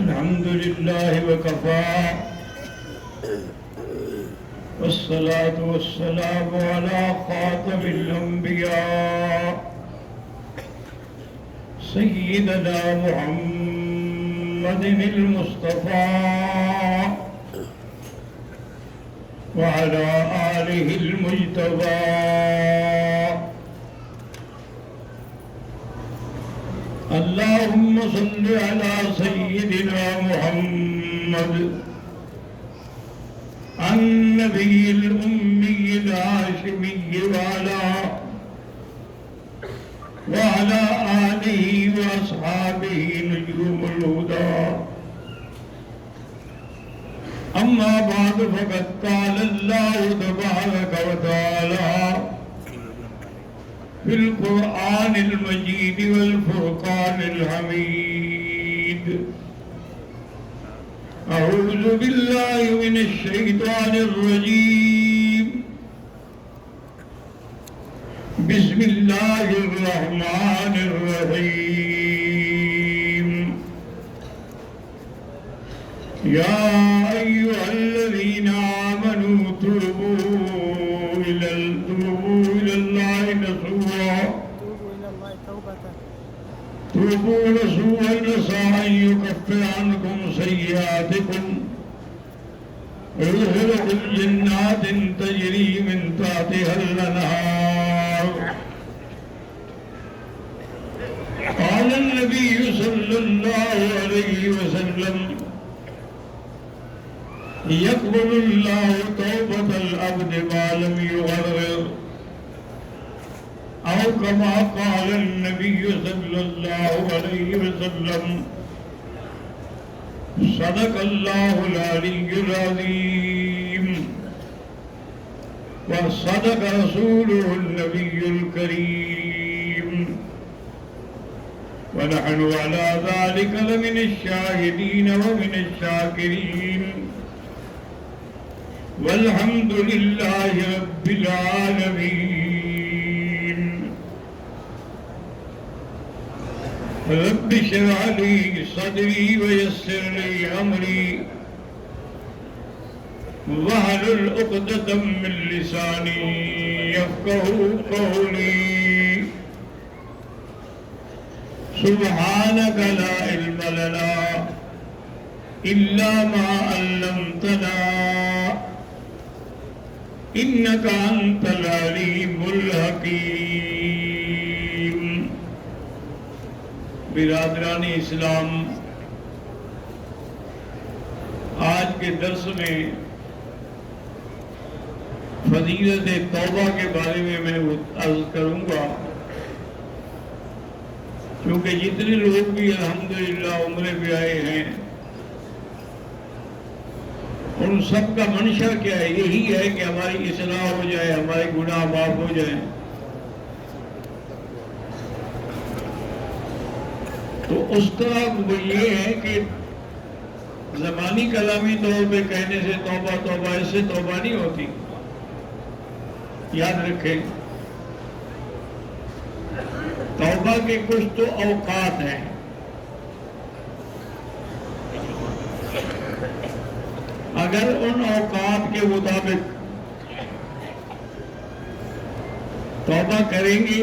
الحمد لله وكفى والصلاة والسلام على خاتم الأنبياء سيدنا محمد المصطفى وعلى آله المجتبى. اللهم صل على سيدنا محمد النبي الأمي الهاشمي وعلى آله وأصحابه نجوم الهدى. أما بعد فقد قال الله تبارك وتعالى في القرآن المجيد والفرقان الحميد: أعوذ بالله من الشيطان الرجيم. بسم الله الرحمن الرحيم. يا أيها الذين آمنوا توبوا إلى الله نصوحا عسى أن يكفر عنكم سيئاتكم ويدخلكم جنات تجري من تحتها الأنهار. قال النبي صلى الله عليه وسلم: يقبل الله توبة العبد ما لم يغرر، أو كما قال النبي صلى الله عليه وسلم: صدق الله العلي العظيم وصدق رسوله النبي الكريم، ونحن على ذلك لمن الشاهدين ومن الشاكرين، والحمد لله رب العالمين. رب اشرح لي صدري ويسر لي أمري واحلل عقدة من لساني يفقهوا قولي. سبحانك لا علم لنا إلا ما علمتنا إنك أنت العليم الحكيم. برادران اسلام، آج کے درس میں فضیلت توبہ کے بارے میں عرض کروں گا، کیونکہ جتنے لوگ بھی الحمدللہ عمرے پہ آئے ہیں ان سب کا منشا کیا ہے؟ یہی ہے کہ ہماری اصلاح ہو جائے، ہمارے گناہ معاف ہو جائیں. تو اس طرح وہ یہ ہے کہ زبانی کلامی طور پہ کہنے سے توبہ توبہ، اس سے توبہ نہیں ہوتی. یاد رکھیں، توبہ کے کچھ تو اوقات ہیں. اگر ان اوقات کے مطابق توبہ کریں گے،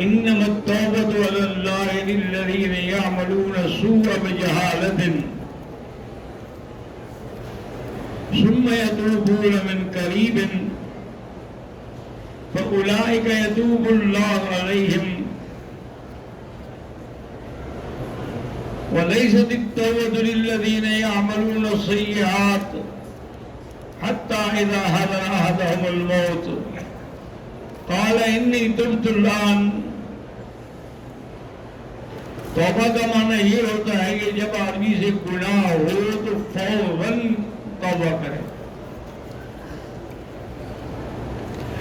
انما التوبة على الله للذين يعملون السوء بجهالة ثم يتوبون من قريب فأولئك يتوب الله عليهم. وليست التوبة للذين يعملون السيئات حتى إذا حضر أحدهم الموت قال إني تبت الآن. توبہ کا معنی یہ ہوتا ہے کہ جب آدمی سے گناہ ہو تو فوراً توبہ کرے.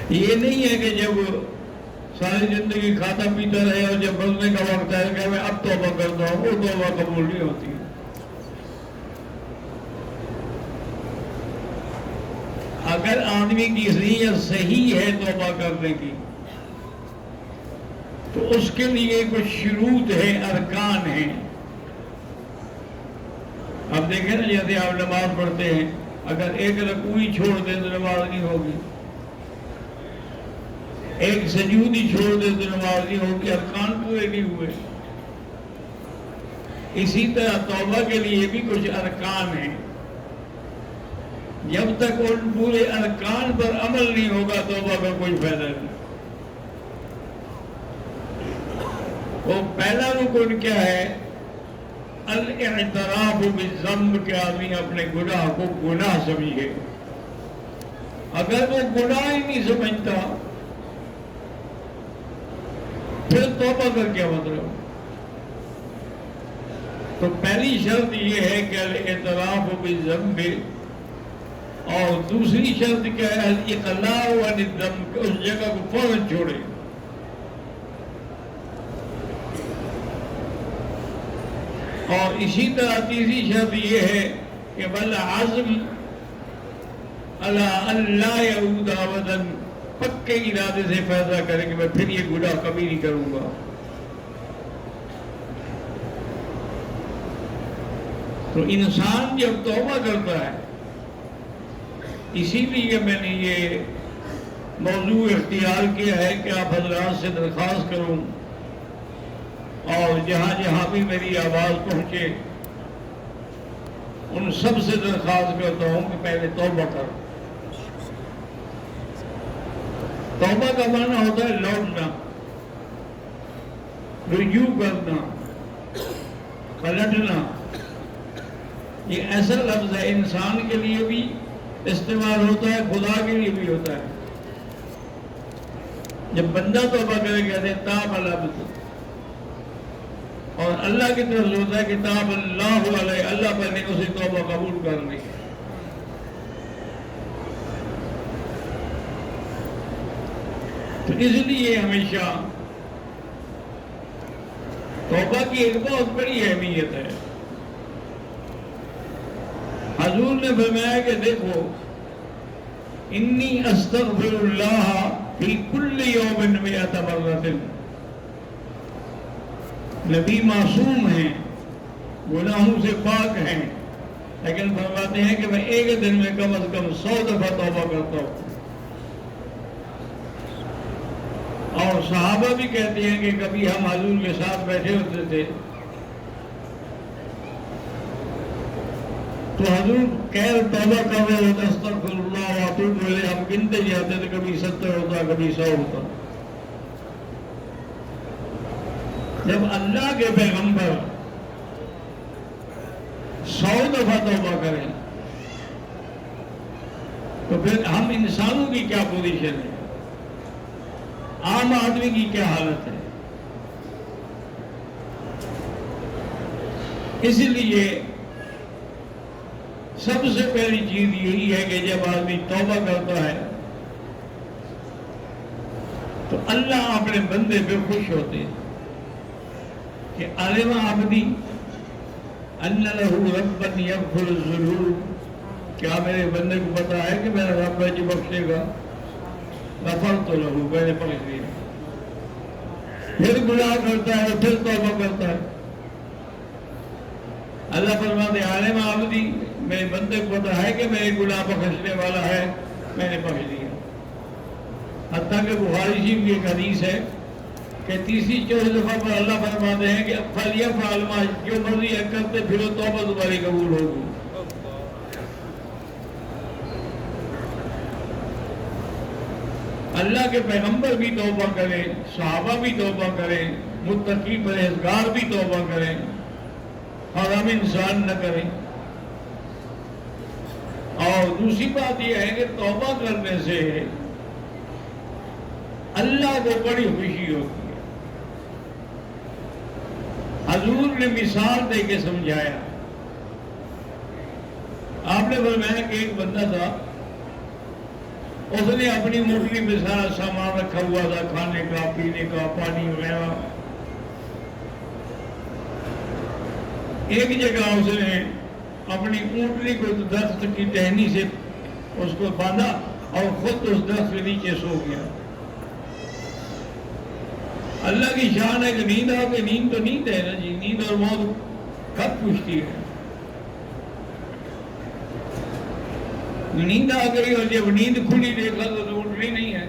یہ نہیں ہے کہ جب ساری زندگی کھاتا پیتا رہے اور جب مرنے کا وقت ہے کہ میں اب توبہ کرتا ہوں، وہ توبہ قبول نہیں ہوتی. اگر آدمی کی نیت صحیح ہے توبہ کرنے کی تو اس کے لیے کچھ شروط ہیں، ارکان ہیں. اب دیکھیں نا، جیسے آپ نماز پڑھتے ہیں، اگر ایک رکوع ہی چھوڑ دیں تو نماز نہیں ہوگی، ایک سجود ہی چھوڑ دیں تو نماز نہیں ہوگی، ارکان پورے نہیں ہوئے۔ اسی طرح توبہ کے لیے بھی کچھ ارکان ہیں، جب تک ان پورے ارکان پر عمل نہیں ہوگا توبہ کا کوئی فائدہ نہیں۔ وہ پہلا رکن کیا ہے؟ الاعتراف بالذنب، کہ آدمی اپنے گناہ کو گناہ سمجھے۔ اگر وہ گناہ ہی نہیں سمجھتا پھر توبہ کا کیا مطلب؟ تو پہلی شرط یہ ہے کہ الاعتراف بالذنب، اور دوسری شرط کیا ہے؟ الاقلاع عن الذنب، کہ اس جگہ کو فوراً چھوڑے۔ اور اسی طرح تیسری شرط یہ ہے کہ والعزم علی ان لا یعود ابدا، پکے ارادے سے فیصلہ کریں کہ میں پھر یہ گناہ کبھی نہیں کروں گا۔ تو انسان جب توبہ کرتا ہے، اسی لیے میں نے یہ موضوع اختیار کیا ہے کہ آپ حضرات سے درخواست کروں، اور جہاں جہاں بھی میری آواز پہنچے ان سب سے درخواست کرتا ہوں کہ پہلے توبہ کرو۔ توبہ کا معنی ہوتا ہے لوٹنا، رجوع کرنا، پلٹنا۔ یہ ایسا لفظ ہے، انسان کے لیے بھی استعمال ہوتا ہے، خدا کے لیے بھی ہوتا ہے۔ جب بندہ توبہ کرے کہتے ہیں تاب العبد، اور اللہ کی طرف سے ہوتا ہے کہ تاب اللہ علیہ، اللہ پر نے اسے توبہ قبول کر لی۔ تو اس لیے ہمیشہ توبہ کی ایک بہت بڑی اہمیت ہے۔ حضور نے فرمایا کہ دیکھو، انی استغفر اللہ فی کل یوم 100 مرۃ، نبی معصوم ہیں، گناہوں سے پاک ہیں، لیکن فرماتے ہیں کہ میں ایک دن میں کم از کم 100 دفعہ توبہ کرتا ہوں۔ اور صحابہ بھی کہتے ہیں کہ کبھی ہم حضور کے ساتھ بیٹھے ہوتے تھے تو حضور توبہ کر رہے ہوتے، استغفر اللہ واتوب الیہ، ہم گنتے جاتے تھے، کبھی 70 ہوتا، کبھی 100 ہوتا۔ جب اللہ کے پیغمبر 100 دفعہ توبہ کریں تو پھر ہم انسانوں کی کیا پوزیشن ہے، عام آدمی کی کیا حالت ہے؟ اس لیے سب سے پہلی چیز یہی ہے کہ جب آدمی توبہ کرتا ہے تو اللہ اپنے بندے پہ خوش ہوتے ہیں کہ علم عبدی ان لہ ربا یغفر الذنوب، کیا میرے بندے کو پتا ہے کہ میرا رب ہے جو بخشے گا؟ غفرت لہ، میں نے بخش دیا۔ پھر گناہ کرتا ہے، پھر توبہ کرتا ہے، اللہ فرماتے ہیں عالم عبدی، میرے بندے کو پتا ہے کہ میرے گناہ بخشنے والا ہے، میں نے بخش دیا۔ حتیٰ کہ بخاری شریف کی ایک حدیث ہے کہ تیسری چوتھی دفعہ پر اللہ فرماتے ہیں کہ فلیفعل ما، جو مرضی ہے کرتے پھر توبہ تمہاری قبول ہوگی۔ اللہ کے پیغمبر بھی توبہ کریں، صحابہ بھی توبہ کریں، متقی پرہیزگار بھی توبہ کریں، اور ہم انسان نہ کریں۔ اور دوسری بات یہ ہے کہ توبہ کرنے سے اللہ کو بڑی خوشی ہوتی ہے۔ حضور نے مثال دے کے سمجھایا، آپ نے فرمایا کہ ایک بندہ تھا، اس نے اپنی موٹری میں سارا سامان رکھا ہوا تھا، کھانے کا، پینے کا، پانی وغیرہ۔ ایک جگہ اس نے اپنی اونٹنی کو درخت کی ٹہنی سے اس کو باندھا اور خود اس درخت کے نیچے سو گیا۔ اللہ کی شان ہے کہ نیند آ کے، نیند تو نیند ہے نا جی، نیند اور موت کب پوچھتی ہے؟ نیند آ گئی اور جب نیند کھلی دیکھا تو اٹھنی نہیں ہے.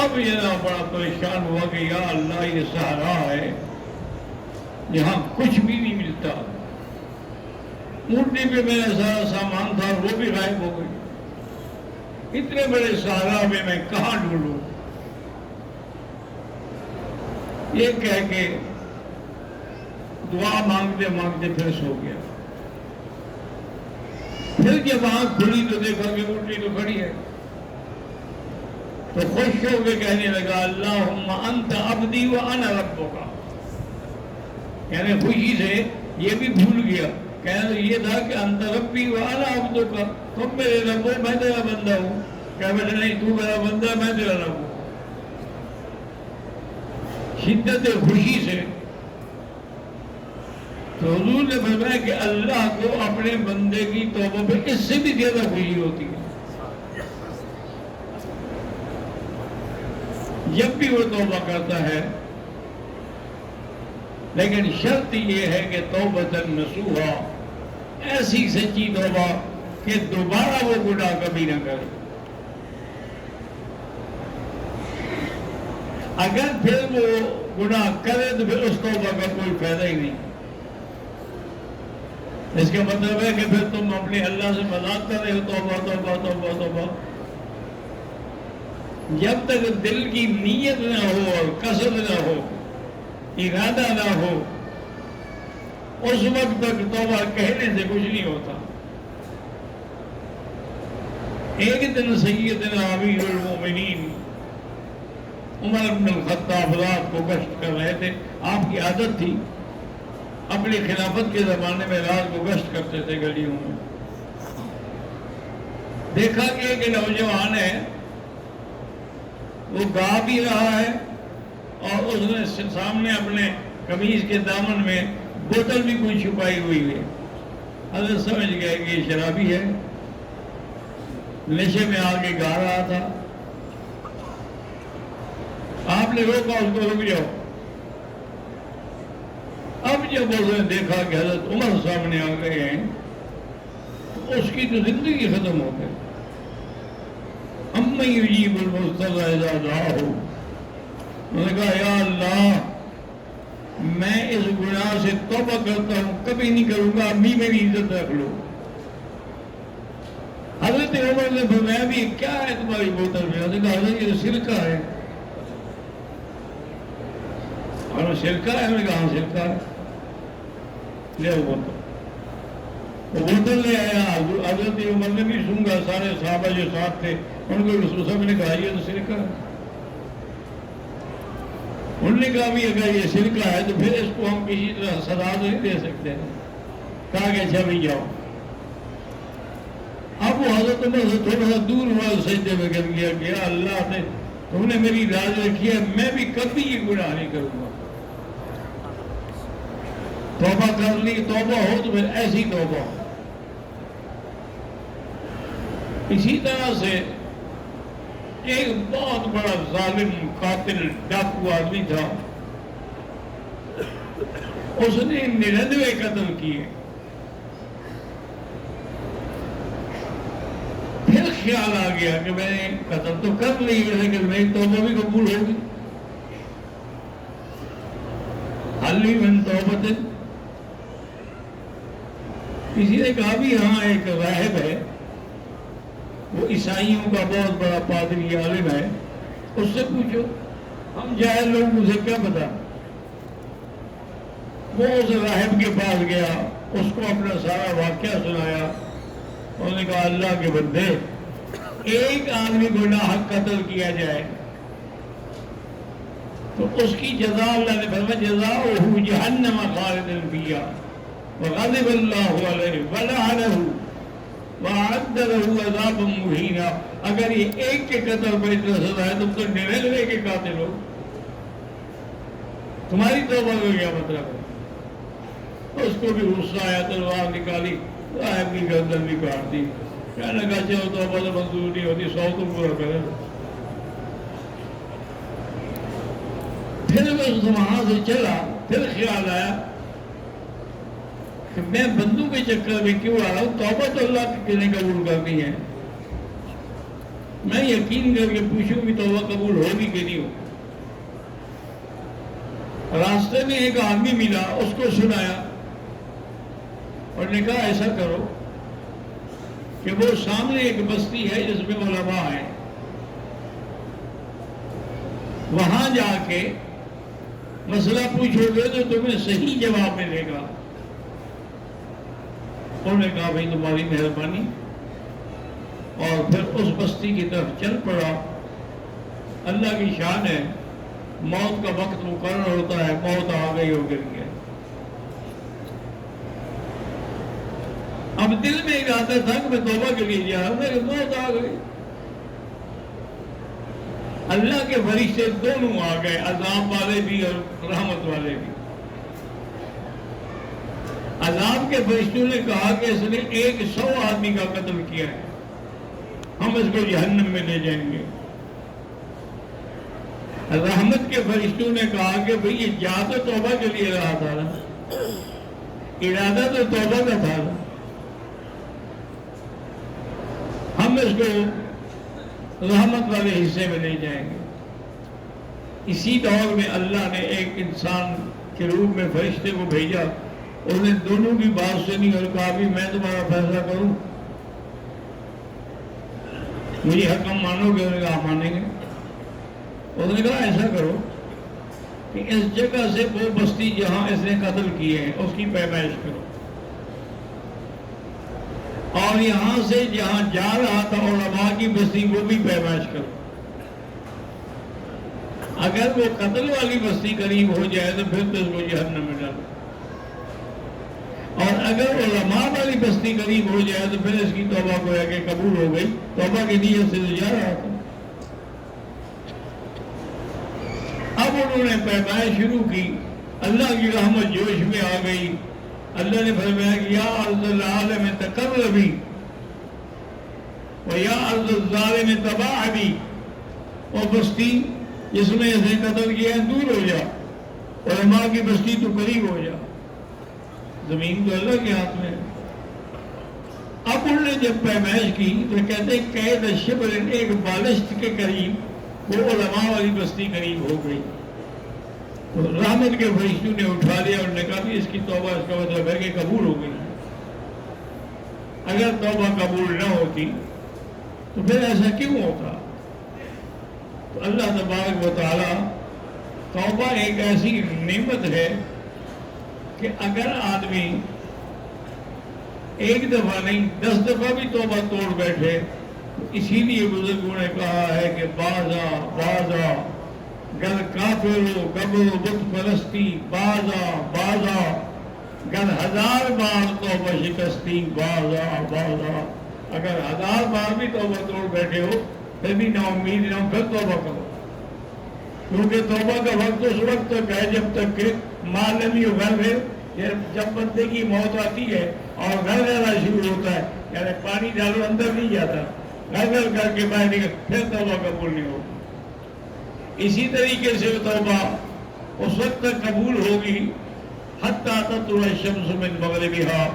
اب یہ بڑا پریشان ہوا کہ یا اللہ یہ صحرا ہے یہاں کچھ بھی نہیں ملتا. اونٹنی پہ میرا سارا سامان تھا وہ بھی غائب ہو گئی. اتنے بڑے صحرا میں کہاں ڈھونڈوں. یہ کہہ کے دعا مانگتے مانگتے پھر سو گیا. پھر جب آنکھ کھلی تو دیکھا کہ اونٹنی تو کھڑی ہے. تو خوش ہو کے کہنے لگا اللہم انت عبدی وانا ربک. یعنی خوشی سے یہ بھی بھول گیا. کہنا یہ تھا کہ انت ربی وانا عبدک, تم میرے رب ہو میں تیرا بندہ ہوں. کہا بیٹا نہیں تو میرا بندہ میں تیرا رب ہوں. شدت خوشی سے تو حضور نے فرمایا کہ اللہ کو اپنے بندے کی توبہ پہ اس سے بھی زیادہ خوشی ہوتی ہے. جب بھی وہ توبہ کرتا ہے, لیکن شرط یہ ہے کہ توبۃ نصوحا, ایسی سچی توبہ کہ دوبارہ وہ گناہ کبھی نہ کرے. اگر پھر وہ گناہ کرے تو پھر اس توبہ کا کوئی فائدہ ہی نہیں. اس کا مطلب ہے کہ پھر تم اپنے اللہ سے مذاق کر رہے ہو توبہ توبہ توبہ توبہ. جب تک دل کی نیت نہ ہو اور قصد نہ ہو, ارادہ نہ ہو, اس وقت تک توبہ کہنے سے کچھ نہیں ہوتا. ایک دن سیدنا امیر المومنین عمر بن الخطاب رات کو گشت کر رہے تھے. آپ کی عادت تھی, اپنی خلافت کے زمانے میں رات کو گشت کرتے تھے گلیوں میں. دیکھا کہ ایک نوجوان ہے, وہ گا بھی رہا ہے اور اس نے سامنے اپنے قمیض کے دامن میں بوتل بھی کوئی چھپائی ہوئی ہے. حضرت سمجھ گئے کہ یہ شرابی ہے, نشے میں آ کے گا رہا تھا. آپ نے روکا اس کو, رک جاؤ. اب جب اس نے دیکھا کہ حضرت عمر سامنے آ گئے ہیں تو اس کی تو زندگی ختم ہو گئی. امن یجیب المضطر اذا دعاہ, انہوں نے کہا یا اللہ میں اس گناہ سے توبہ کرتا ہوں, کبھی نہیں کروں گا, امی میری عزت رکھ لو. حضرت عمر نے فرمایا بھی کیا ہے تمہاری بوتل میں؟ انہوں نے کہا حضرت یہ سرکہ ہے. اور سرکہ ہے؟ میں نے کہا ہاں سرکہ ہے, لے وہ بوتل لے آیا. حضرت عمر نے بھی سونگا, سارے صحابہ جو ساتھ تھے ان کو سب نے کہا یہ تو سرکہ ہے. انہوں نے کہا بھی اگر یہ سرکہ ہے تو پھر اس کو ہم کسی طرح سزا تو نہیں دے سکتے. کہا کہ اچھا بھی جاؤ. اب وہ حضرت عمر سے تھوڑا سا دور ہوا, سجدے میں گر گیا کہ یا اللہ نے تم نے میری راز رکھی ہے, میں بھی کبھی یہ گناہ نہیں کروں گا. توبہ کر لی, توبہ ہو تو پھر ایسی توبہ. اسی طرح سے ایک بہت بڑا ظالم قاتل ڈاکو آدمی تھا, اس نے 99 قتل کیے. پھر خیال آ گیا کہ میں نے قتل تو کر لی لیکن میری توبہ بھی قبول ہوگی. حلی من توبت, کسی نے کہا بھی ہاں ایک راہب ہے, وہ عیسائیوں کا بہت بڑا پادری عالم ہے, اس سے پوچھو. ہم جاہل لوگ, مجھے کیا پتا. وہ اس راہب کے پاس گیا, اس کو اپنا سارا واقعہ سنایا. انہوں نے کہا اللہ کے بندے, ایک آدمی کو ناحق قتل کیا جائے تو اس کی جزا اللہ نے فرمایا جزاؤہ جہنم خالدا فیہا وغضب اللہ علیہ ولعنہ وَأَعَدَّ لَهُ عَذَابًا مُهِينًا. اگر یہ ایک کے قتل پر اتنا سزا ہے تم تو 99 کے قاتل ہو, تمہاری توبہ کا کیا مطلب ہے؟ اس کو بھی غصہ آیا, تلوار نکالی, راہب کی گردن بھی کاٹ دی. کہنے لگا چلو توبہ تو منظور نہیں ہوتی, 100 تو پورا کرے. پھر وہ وہاں سے چلا, پھر خیال آیا کہ میں بندوں کے چکر میں کیوں آ رہا ہوں؟ توبہ تو اللہ کی کتنے قبول کرنی ہے. میں یقین کر کے پوچھوں کہ توبہ قبول ہوگی کہ نہیں ہوگی. راستے میں ایک آدمی ملا، اس کو سنایا اور نے کہا ایسا کرو کہ وہ سامنے ایک بستی ہے جس میں علماء ہیں، وہاں جا کے مسئلہ پوچھو گے تو تمہیں صحیح جواب ملے گا. انہوں نے کہا بھائی تمہاری مہربانی، اور پھر اس بستی کی طرف چل پڑا. اللہ کی شان ہے، موت کا وقت مقرر ہوتا ہے، موت آ گئی ہو گر گیا. اب دل میں ایک آتا تھا کہ میں توبہ کے لیے جا رہا ہوں، کہ موت آ گئی. اللہ کے فرشتے دونوں آ گئے، عذاب والے بھی اور رحمت والے بھی. عذاب کے فرشتوں نے کہا کہ اس نے 100 آدمی کا قتل کیا ہے، ہم اس کو جہنم میں لے جائیں گے. رحمت کے فرشتوں نے کہا کہ بھئی یہ جا تو توبہ کے لیے رہا تھا نا، ارادہ تو توبہ کا تھا نا، ہم اس کو رحمت والے حصے میں لے جائیں گے. اسی دور میں اللہ نے ایک انسان کے روپ میں فرشتے کو بھیجا. انہوں نے دونوں کی بات سنی اور کہا بھی میں تمہارا فیصلہ کروں، مجھے حکم مانو گے؟ انہوں نے کہا مانیں گے. انہوں نے کہا ایسا کرو کہ اس جگہ سے وہ بستی جہاں اس نے قتل کیے ہیں اس کی پیمائش کرو، اور یہاں سے جہاں جا رہا تھا علماء کی بستی وہ بھی پیمائش کرو. اگر وہ قتل والی بستی قریب ہو جائے تو پھر تو اس کو جہنم میں ڈالو، اور اگر علماء والی بستی قریب ہو جائے تو پھر اس کی توبہ کو کہ قبول ہو گئی، توبہ کی نیت سے جا رہا تھا. اب انہوں نے پیمائش شروع کی، اللہ کی رحمت جوش میں آ گئی. اللہ نے فرمایا کہ یا ارض العالم تقربی و یا ارض الظالم تباعدی، اور بستی جس میں اسے قتل کیا ہے دور ہو جا، علماء کی بستی تو قریب ہو جا. زمین تو اللہ کے ہاتھ میں ہے. اب انہوں نے جب پیمائش کی تو کہتے ہیں قید شبر، ایک بالشت کے قریب وہ علماء والی بستی قریب ہو گئی. تو رحمت کے فرشتوں نے اٹھا لیا اور نے کہا کہ اس کی توبہ، اس کا مطلب ہے کہ قبول ہو گئی. اگر توبہ قبول نہ ہوتی تو پھر ایسا کیوں ہوتا؟ تو اللہ تبارک و تعالی، توبہ ایک ایسی نعمت ہے کہ اگر آدمی ایک دفعہ نہیں 10 دفعہ بھی توبہ توڑ بیٹھے، اسی لیے بزرگوں نے کہا ہے کہ بازا بازا گر کافر و قبر و بت پرستی، بازا بازا گر 1000 بار توبہ شکستی، بازا بازا. اگر 1000 بار بھی توبہ توڑ بیٹھے ہو پھر بھی نا امید نہ ہو، پھر توبہ کرو، کیونکہ توبہ کا وقت اس وقت تک ہے جب تک کہ معلومی غرب ہے. جب بندے کی موت آتی ہے اور گھر جانا شروع ہوتا ہے، یعنی پانی ڈالو اندر نہیں جاتا، گھر کر کے باہر نکل، پھر توبہ قبول نہیں ہوگی. اسی طریقے سے توبہ اس وقت تک قبول ہوگی حتی تطلع الشمس من مغربہا،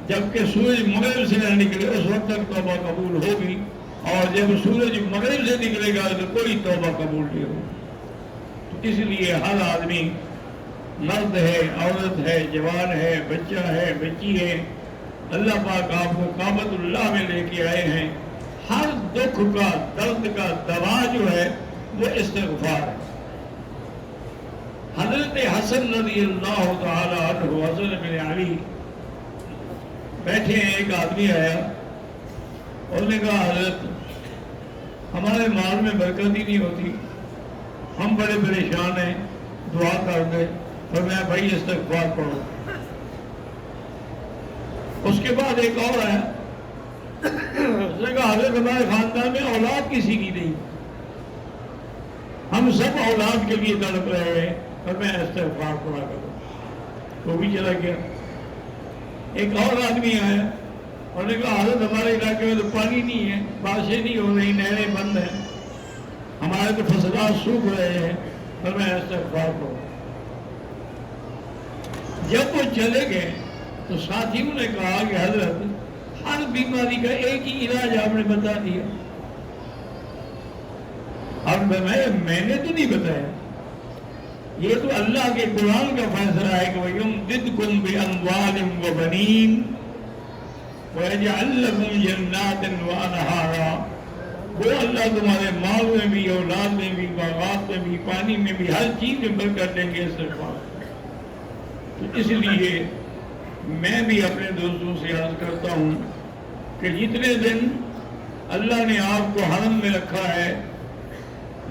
جبکہ سورج مغرب سے نہ نکلے اس وقت تک توبہ قبول ہوگی، اور جب سورج مغرب سے نکلے گا تو کوئی توبہ قبول نہیں ہوگی. تو اس لیے ہر آدمی، مرد ہے، عورت ہے، جوان ہے، بچہ ہے، بچی ہے، اللہ پاک آپ کو کعبۃ اللہ میں لے کے آئے ہیں. ہر دکھ کا، درد کا دوا جو ہے وہ استغفار ہے. حضرت حسن رضی اللہ تعالی عنہ، حسن بن علی بیٹھے ہیں، ایک آدمی آیا، انہوں نے کہا حضرت ہمارے مال میں برکت ہی نہیں ہوتی، ہم بڑے پریشان ہیں، دعا کر دیں. فرمایا بھائی استغفار پڑھو. اس کے بعد ایک اور آیا، اس نے کہا حضرت ہمارے خاندان میں اولاد کسی کی نہیں، ہم سب اولاد کے لیے تڑپ رہے ہیں، فرمایا استغفار پڑھا کرو. وہ بھی چلا گیا. ایک اور آدمی آیا، انہوں نے کہا حضرت ہمارے علاقے میں تو پانی نہیں ہے، بارشیں نہیں ہو رہی، نہریں بند ہیں، ہمارے تو فصلات سوکھ رہے ہیں، فرمایا استغفار پڑھو. جب وہ چلے گئے تو ساتھیوں نے کہا کہ حضرت ہر بیماری کا ایک ہی علاج آپ نے بتا دیا. اب میں نے تو نہیں بتایا، یہ تو اللہ کے قرآن کا فیصلہ ہے کہ وَيُمْدِدْكُمْ بِأَمْوَالٍ وَبَنِينَ وَيَجْعَلْ لَكُمْ جَنَّاتٍ وَأَنْهَارًا. وہ اللہ تمہارے مال میں بھی، اولاد میں بھی، باغات میں بھی، پانی میں بھی، ہر چیز میں برکت دیں گے استغفار. تو اس لیے میں بھی اپنے دوستوں سے عرض کرتا ہوں کہ جتنے دن اللہ نے آپ کو حرم میں رکھا ہے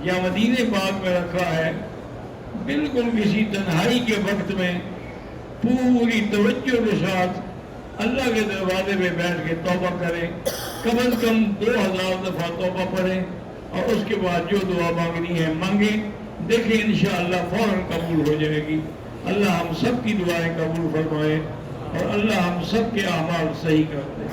یا مدینہ پاک میں رکھا ہے، بالکل کسی تنہائی کے وقت میں پوری توجہ کے ساتھ اللہ کے دروازے پہ بیٹھ کے توبہ کریں. کم از کم 2000 دفعہ توبہ پڑھیں اور اس کے بعد جو دعا مانگنی ہے مانگیں. دیکھیں انشاءاللہ فوراً قبول ہو جائے گی. اللہ ہم سب کی دعائیں قبول فرمائے اور اللہ ہم سب کے اعمال صحیح کر دے.